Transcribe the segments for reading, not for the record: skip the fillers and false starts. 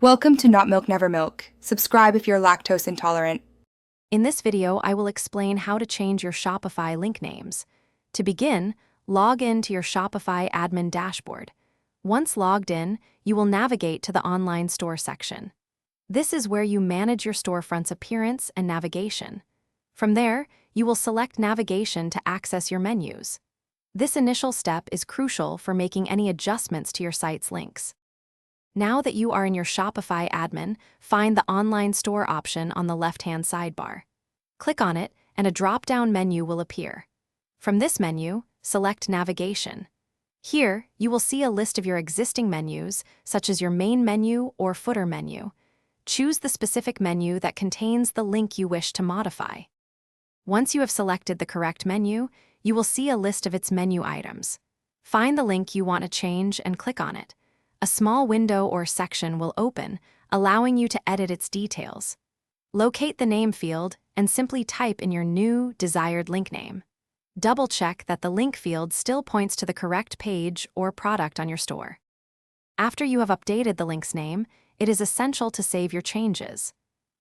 Welcome to Not Milk Never Milk. Subscribe if you're lactose intolerant. In this video, I will explain how to change your Shopify link names. To begin, log in to your Shopify admin dashboard. Once logged in, you will navigate to the online store section. This is where you manage your storefront's appearance and navigation. From there, you will select navigation to access your menus. This initial step is crucial for making any adjustments to your site's links. Now that you are in your Shopify admin, find the Online Store option on the left-hand sidebar. Click on it, and a drop-down menu will appear. From this menu, select Navigation. Here, you will see a list of your existing menus, such as your main menu or footer menu. Choose the specific menu that contains the link you wish to modify. Once you have selected the correct menu, you will see a list of its menu items. Find the link you want to change and click on it. A small window or section will open, allowing you to edit its details. Locate the name field and simply type in your new, desired link name. Double-check that the link field still points to the correct page or product on your store. After you have updated the link's name, it is essential to save your changes.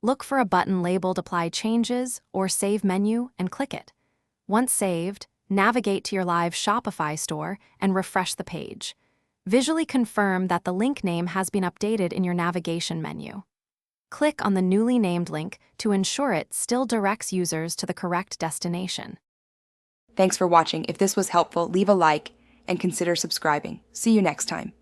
Look for a button labeled Apply Changes or Save Menu and click it. Once saved, navigate to your live Shopify store and refresh the page. Visually confirm that the link name has been updated in your navigation menu. Click on the newly named link to ensure it still directs users to the correct destination. Thanks for watching. If this was helpful, leave a like and consider subscribing. See you next time.